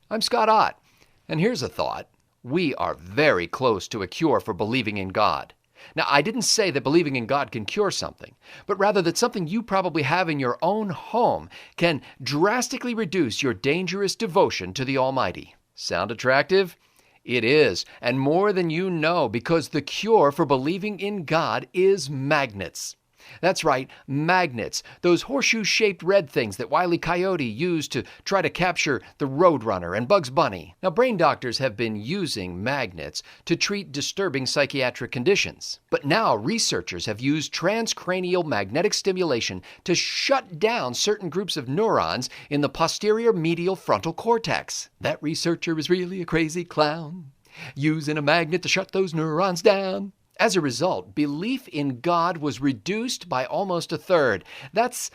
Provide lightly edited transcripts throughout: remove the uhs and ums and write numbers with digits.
I'm Scott Ott, and here's a thought. We are very close to a cure for believing in God. Now, I didn't say that believing in God can cure something, but rather that something you probably have in your own home can drastically reduce your dangerous devotion to the Almighty. Sound attractive? It is, and more than you know, because the cure for believing in God is magnets. That's right, magnets, those horseshoe-shaped red things that Wile E. Coyote used to try to capture the Roadrunner and Bugs Bunny. Now, brain doctors have been using magnets to treat disturbing psychiatric conditions. But now researchers have used transcranial magnetic stimulation to shut down certain groups of neurons in the posterior medial frontal cortex. That researcher is really a crazy clown, using a magnet to shut those neurons down. As a result, belief in God was reduced by almost a third. That's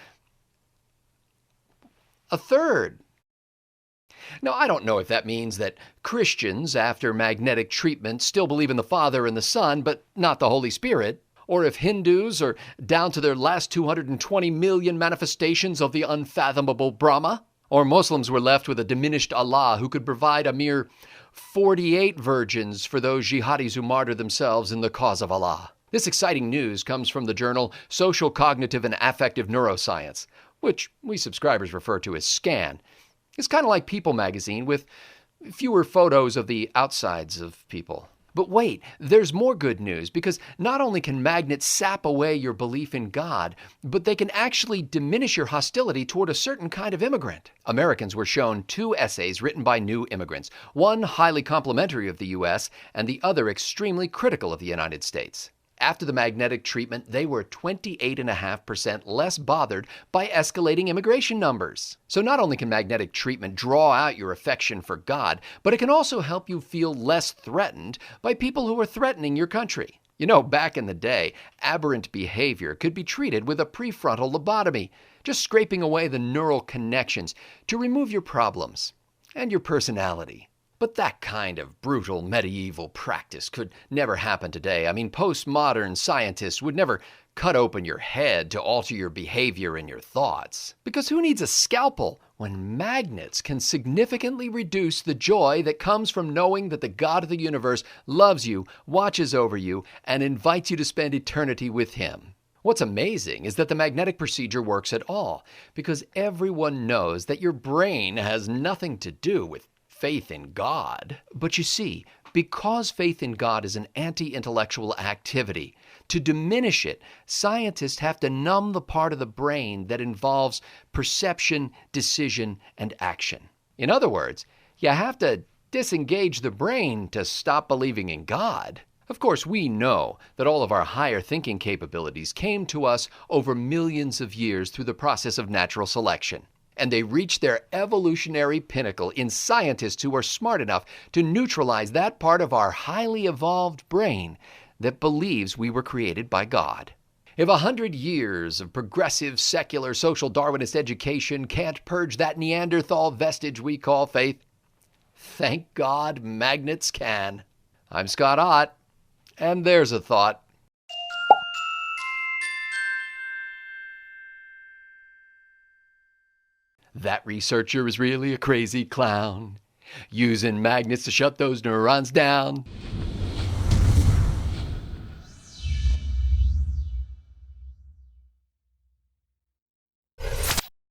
a third. Now, I don't know if that means that Christians, after magnetic treatment, still believe in the Father and the Son, but not the Holy Spirit, or if Hindus are down to their last 220 million manifestations of the unfathomable Brahma, or Muslims were left with a diminished Allah who could provide a mere 48 virgins for those jihadis who martyr themselves in the cause of Allah. This exciting news comes from the journal Social Cognitive and Affective Neuroscience, which we subscribers refer to as SCAN. It's kind of like People magazine with fewer photos of the outsides of people. But wait, there's more good news, because not only can magnets sap away your belief in God, but they can actually diminish your hostility toward a certain kind of immigrant. Americans were shown 2 essays written by new immigrants, one highly complimentary of the U.S. and the other extremely critical of the United States. After the magnetic treatment, they were 28.5% less bothered by escalating immigration numbers. So not only can magnetic treatment draw out your affection for God, but it can also help you feel less threatened by people who are threatening your country. You know, back in the day, aberrant behavior could be treated with a prefrontal lobotomy, just scraping away the neural connections to remove your problems and your personality. But that kind of brutal medieval practice could never happen today. I mean, postmodern scientists would never cut open your head to alter your behavior and your thoughts. Because who needs a scalpel when magnets can significantly reduce the joy that comes from knowing that the God of the universe loves you, watches over you, and invites you to spend eternity with Him? What's amazing is that the magnetic procedure works at all, because everyone knows that your brain has nothing to do with faith in God. But you see, because faith in God is an anti-intellectual activity, to diminish it, scientists have to numb the part of the brain that involves perception, decision, and action. In other words, you have to disengage the brain to stop believing in God. Of course, we know that all of our higher thinking capabilities came to us over millions of years through the process of natural selection. And they reach their evolutionary pinnacle in scientists who are smart enough to neutralize that part of our highly evolved brain that believes we were created by God. If 100 years of progressive, secular, social Darwinist education can't purge that Neanderthal vestige we call faith, thank God magnets can. I'm Scott Ott, and there's a thought. That researcher is really a crazy clown, using magnets to shut those neurons down.